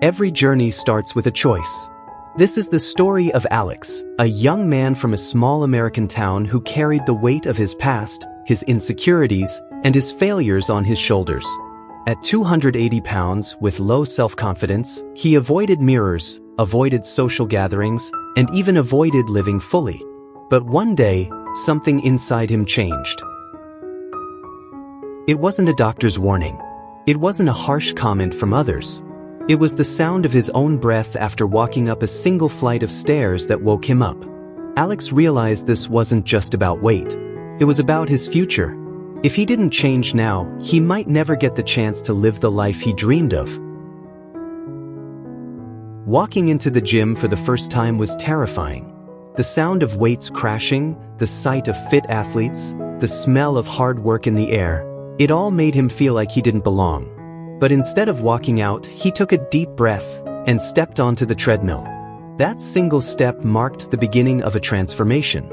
Every journey starts with a choice. This is the story of Alex, a young man from a small American town who carried the weight of his past, his insecurities, and his failures on his shoulders. At 280 pounds, with low self-confidence, he avoided mirrors, avoided social gatherings, and even avoided living fully. But one day, something inside him changed. It wasn't a doctor's warning. It wasn't a harsh comment from others. It was the sound of his own breath after walking up a single flight of stairs that woke him up. Alex realized this wasn't just about weight. It was about his future. If he didn't change now, he might never get the chance to live the life he dreamed of. Walking into the gym for the first time was terrifying. The sound of weights crashing, the sight of fit athletes, the smell of hard work in the air, it all made him feel like he didn't belong. But instead of walking out, he took a deep breath and stepped onto the treadmill. That single step marked the beginning of a transformation.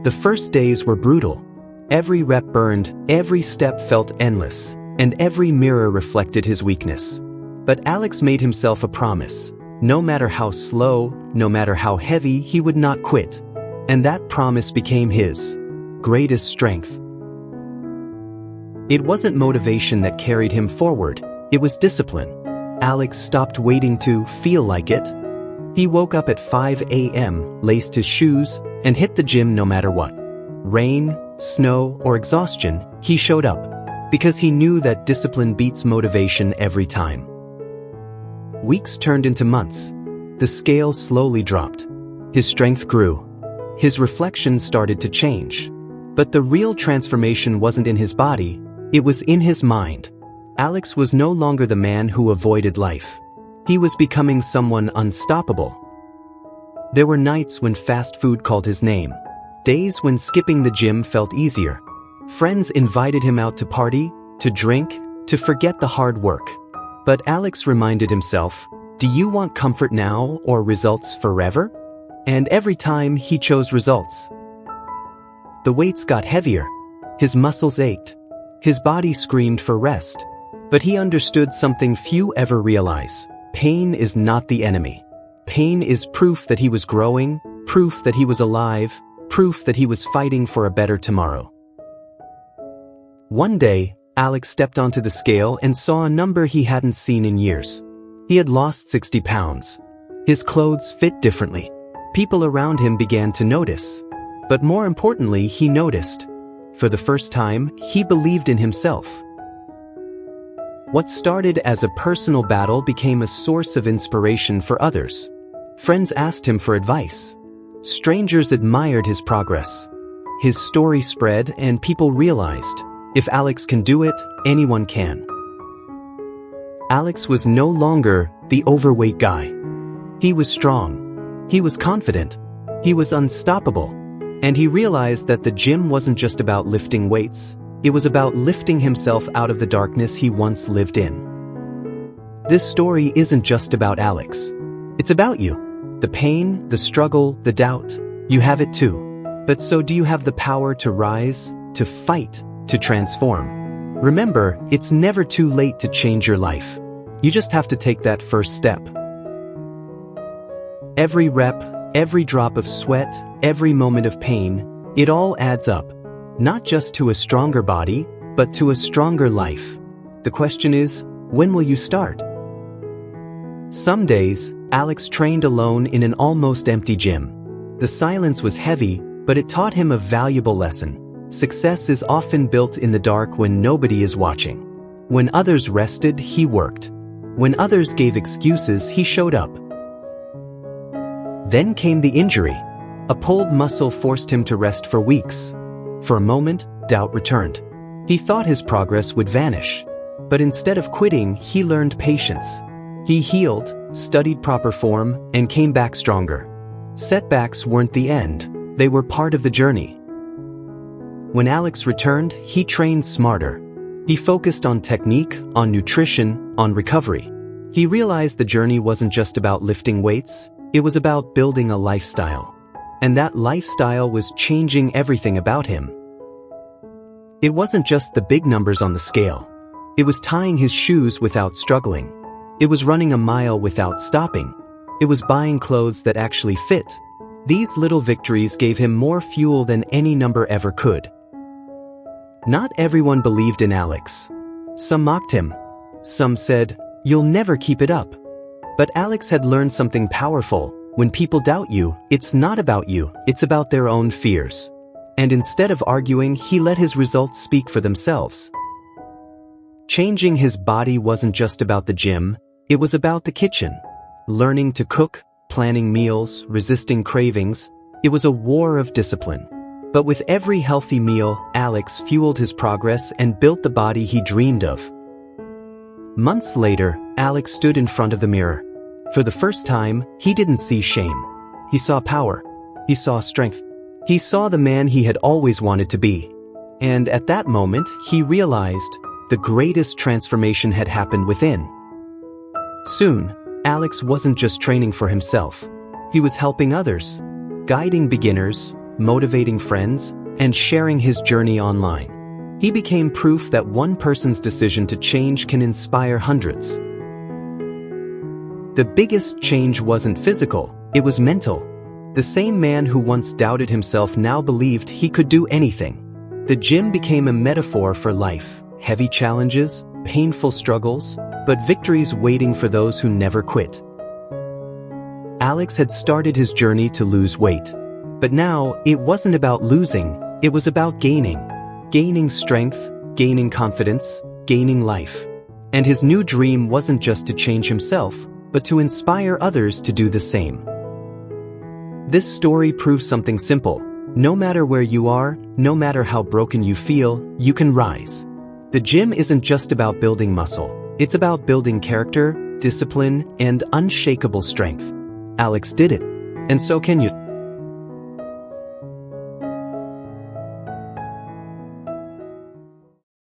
The first days were brutal. Every rep burned, every step felt endless, and every mirror reflected his weakness. But Alex made himself a promise. No matter how slow, no matter how heavy, he would not quit. And that promise became his greatest strength. It wasn't motivation that carried him forward, it was discipline. Alex stopped waiting to feel like it. He woke up at 5 a.m., laced his shoes, and hit the gym no matter what. Rain, snow, or exhaustion, he showed up, because he knew that discipline beats motivation every time. Weeks turned into months. The scale slowly dropped. His strength grew. His reflection started to change. But the real transformation wasn't in his body, it was in his mind. Alex was no longer the man who avoided life. He was becoming someone unstoppable. There were nights when fast food called his name. Days when skipping the gym felt easier. Friends invited him out to party, to drink, to forget the hard work. But Alex reminded himself, do you want comfort now or results forever? And every time he chose results. The weights got heavier. His muscles ached. His body screamed for rest. But he understood something few ever realize. Pain is not the enemy. Pain is proof that he was growing, proof that he was alive, proof that he was fighting for a better tomorrow. One day, Alex stepped onto the scale and saw a number he hadn't seen in years. He had lost 60 pounds. His clothes fit differently. People around him began to notice. But more importantly, he noticed. For the first time, he believed in himself. What started as a personal battle became a source of inspiration for others. Friends asked him for advice. Strangers admired his progress. His story spread and people realized, if Alex can do it, anyone can. Alex was no longer the overweight guy. He was strong. He was confident. He was unstoppable. And he realized that the gym wasn't just about lifting weights, it was about lifting himself out of the darkness he once lived in. This story isn't just about Alex. It's about you. The pain, the struggle, the doubt, you have it too. But so do you have the power to rise, to fight, to transform? Remember, it's never too late to change your life. You just have to take that first step. Every rep, every drop of sweat, every moment of pain, it all adds up. Not just to a stronger body, but to a stronger life. The question is, when will you start? Some days, Alex trained alone in an almost empty gym. The silence was heavy, but it taught him a valuable lesson. Success is often built in the dark when nobody is watching. When others rested, he worked. When others gave excuses, he showed up. Then came the injury. A pulled muscle forced him to rest for weeks. For a moment, doubt returned. He thought his progress would vanish. But instead of quitting, he learned patience. He healed, studied proper form, and came back stronger. Setbacks weren't the end, they were part of the journey. When Alex returned, he trained smarter. He focused on technique, on nutrition, on recovery. He realized the journey wasn't just about lifting weights, it was about building a lifestyle. And that lifestyle was changing everything about him. It wasn't just the big numbers on the scale. It was tying his shoes without struggling. It was running a mile without stopping. It was buying clothes that actually fit. These little victories gave him more fuel than any number ever could. Not everyone believed in Alex. Some mocked him. Some said, "You'll never keep it up." But Alex had learned something powerful. When people doubt you, it's not about you, it's about their own fears. And instead of arguing, he let his results speak for themselves. Changing his body wasn't just about the gym, it was about the kitchen. Learning to cook, planning meals, resisting cravings, it was a war of discipline. But with every healthy meal, Alex fueled his progress and built the body he dreamed of. Months later, Alex stood in front of the mirror. For the first time, he didn't see shame. He saw power. He saw strength. He saw the man he had always wanted to be. And at that moment, he realized the greatest transformation had happened within. Soon, Alex wasn't just training for himself. He was helping others, guiding beginners, motivating friends, and sharing his journey online. He became proof that one person's decision to change can inspire hundreds. The biggest change wasn't physical, it was mental. The same man who once doubted himself now believed he could do anything. The gym became a metaphor for life, heavy challenges, painful struggles, but victories waiting for those who never quit. Alex had started his journey to lose weight. But now, it wasn't about losing, it was about gaining. Gaining strength, gaining confidence, gaining life. And his new dream wasn't just to change himself, but to inspire others to do the same. This story proves something simple. No matter where you are, no matter how broken you feel, you can rise. The gym isn't just about building muscle. It's about building character, discipline, and unshakable strength. Alex did it. And so can you.